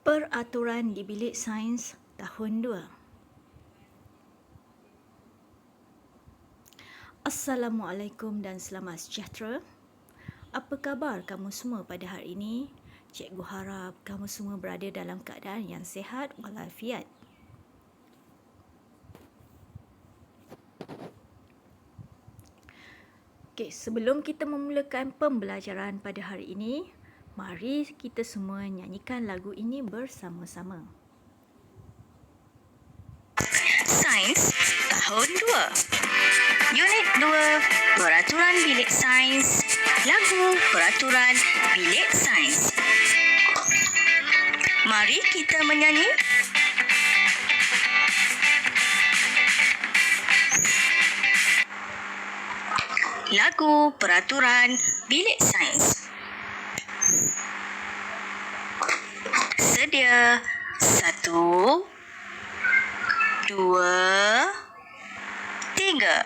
Peraturan di Bilik Sains tahun 2. Assalamualaikum dan selamat sejahtera. Apa khabar kamu semua pada hari ini? Cikgu harap kamu semua berada dalam keadaan yang sihat walafiat. Okey, sebelum kita memulakan pembelajaran pada hari ini, mari kita semua nyanyikan lagu ini bersama-sama. Sains tahun 2. Unit 2, Peraturan Bilik Sains. Lagu Peraturan Bilik Sains. Mari kita menyanyi. Lagu Peraturan Bilik Sains. Sedia. 1, 2, 3.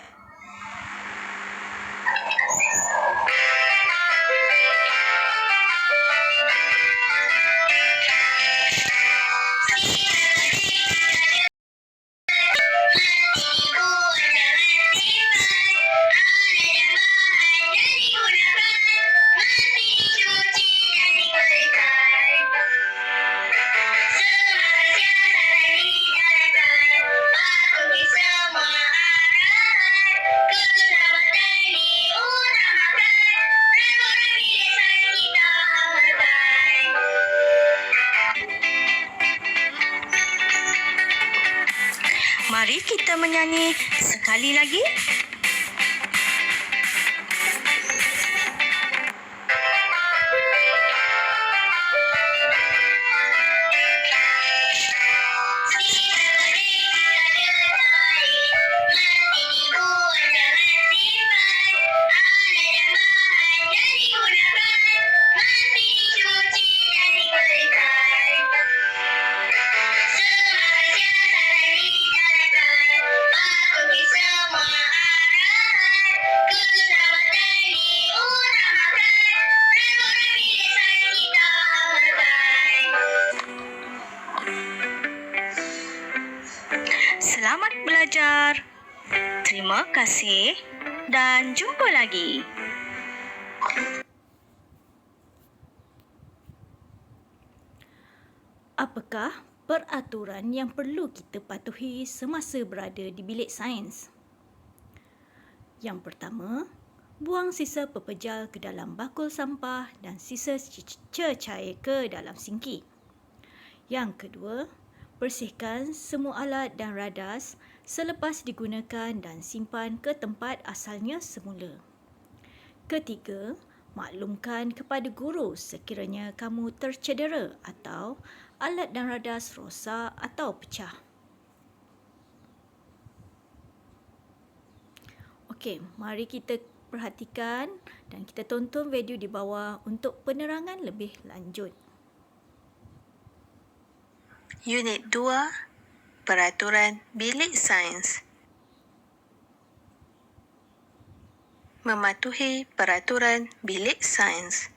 Mari kita menyanyi sekali lagi. Selamat belajar. Terima kasih dan jumpa lagi. Apakah peraturan yang perlu kita patuhi semasa berada di bilik sains? Yang pertama, buang sisa pepejal ke dalam bakul sampah dan sisa cecair ke dalam sinki. Yang kedua, bersihkan semua alat dan radas selepas digunakan dan simpan ke tempat asalnya semula. Ketiga, maklumkan kepada guru sekiranya kamu tercedera atau alat dan radas rosak atau pecah. Okey, mari kita perhatikan dan kita tonton video di bawah untuk penerangan lebih lanjut. Unit 2, Peraturan Bilik Sains. Mematuhi Peraturan Bilik Sains.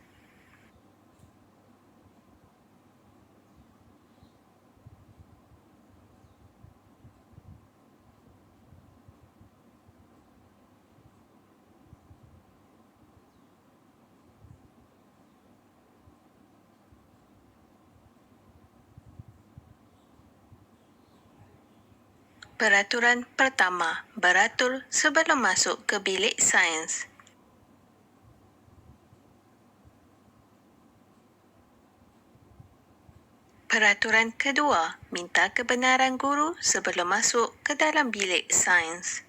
Peraturan pertama, beratur sebelum masuk ke bilik sains. Peraturan kedua, minta kebenaran guru sebelum masuk ke dalam bilik sains.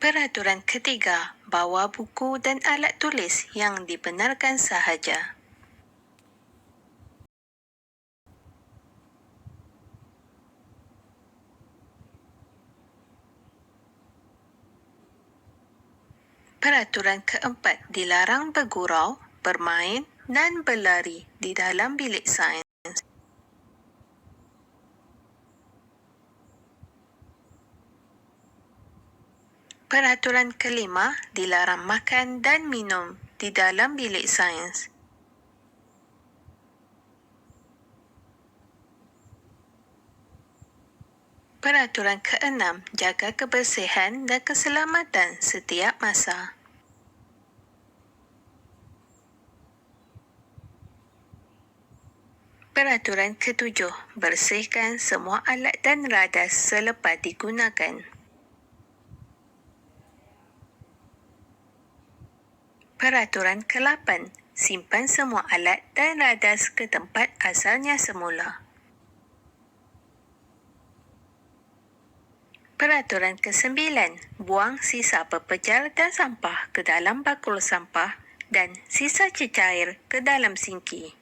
Peraturan ketiga, bawa buku dan alat tulis yang dibenarkan sahaja. Peraturan keempat, dilarang bergurau, bermain dan berlari di dalam bilik sains. Peraturan kelima, dilarang makan dan minum di dalam bilik sains. Peraturan ke-6, jaga kebersihan dan keselamatan setiap masa. Peraturan ke-7, bersihkan semua alat dan radas selepas digunakan. Peraturan ke-8, simpan semua alat dan radas ke tempat asalnya semula. Peraturan ke-9, buang sisa pepejal dan sampah ke dalam bakul sampah dan sisa cecair ke dalam sinki.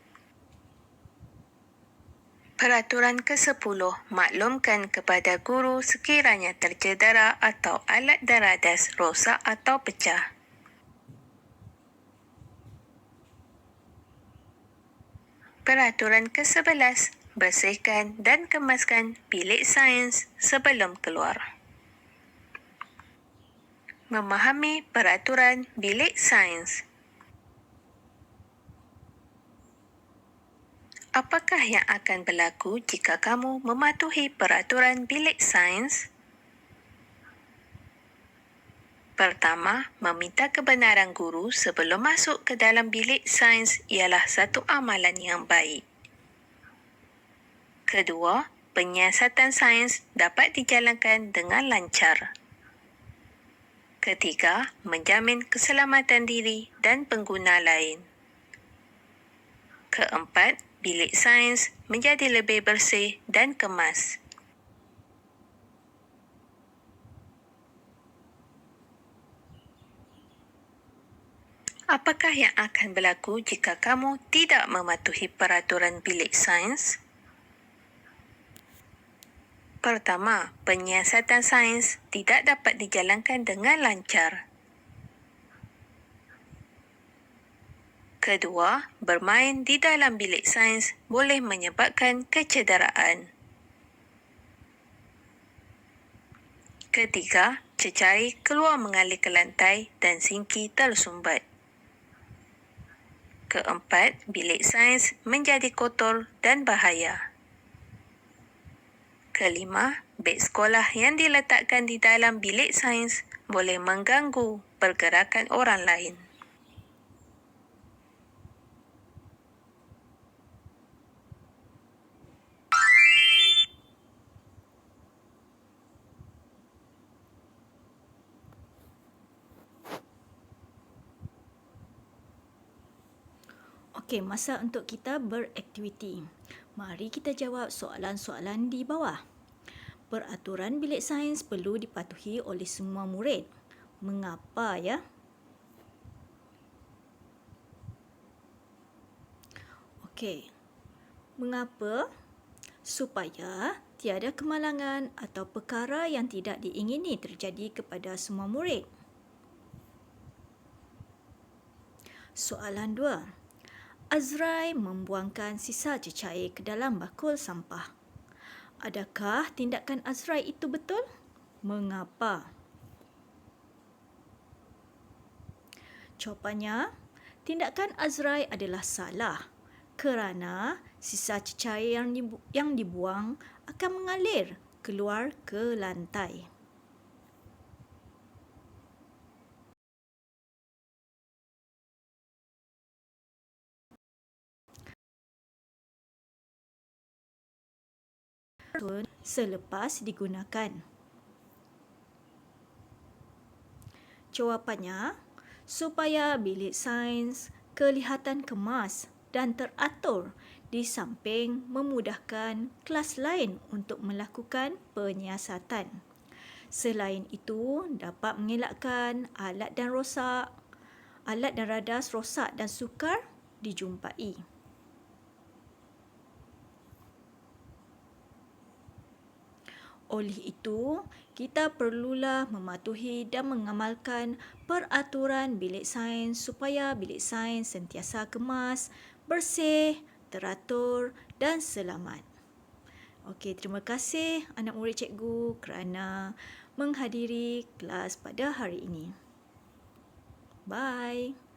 Peraturan ke-10, maklumkan kepada guru sekiranya tercedera atau alat dan radas rosak atau pecah. Peraturan ke-11, bersihkan dan kemaskan bilik sains sebelum keluar. Memahami peraturan bilik sains. Apakah yang akan berlaku jika kamu mematuhi peraturan bilik sains? Pertama, meminta kebenaran guru sebelum masuk ke dalam bilik sains ialah satu amalan yang baik. Kedua, penyiasatan sains dapat dijalankan dengan lancar. Ketiga, menjamin keselamatan diri dan pengguna lain. Keempat, bilik sains menjadi lebih bersih dan kemas. Apakah yang akan berlaku jika kamu tidak mematuhi peraturan bilik sains? Pertama, penyiasatan sains tidak dapat dijalankan dengan lancar. Kedua, bermain di dalam bilik sains boleh menyebabkan kecederaan. Ketiga, cecair keluar mengalir ke lantai dan sinki tersumbat. Keempat, bilik sains menjadi kotor dan bahaya. Kelima, beg sekolah yang diletakkan di dalam bilik sains boleh mengganggu pergerakan orang lain. Okey, masa untuk kita beraktiviti. Mari kita jawab soalan-soalan di bawah. Peraturan bilik sains perlu dipatuhi oleh semua murid. Mengapa ya? Okey. Mengapa? Supaya tiada kemalangan atau perkara yang tidak diingini terjadi kepada semua murid. Soalan 2. Azrai membuangkan sisa cecair ke dalam bakul sampah. Adakah tindakan Azrai itu betul? Mengapa? Jawapannya, tindakan Azrai adalah salah kerana sisa cecair yang dibuang akan mengalir keluar ke lantai. Selepas digunakan. Jawapannya, supaya bilik sains kelihatan kemas dan teratur di samping memudahkan kelas lain untuk melakukan penyiasatan. Selain itu, dapat mengelakkan alat dan radas rosak dan sukar dijumpai. Oleh itu, kita perlulah mematuhi dan mengamalkan peraturan bilik sains supaya bilik sains sentiasa kemas, bersih, teratur dan selamat. Okey, terima kasih anak murid cikgu kerana menghadiri kelas pada hari ini. Bye.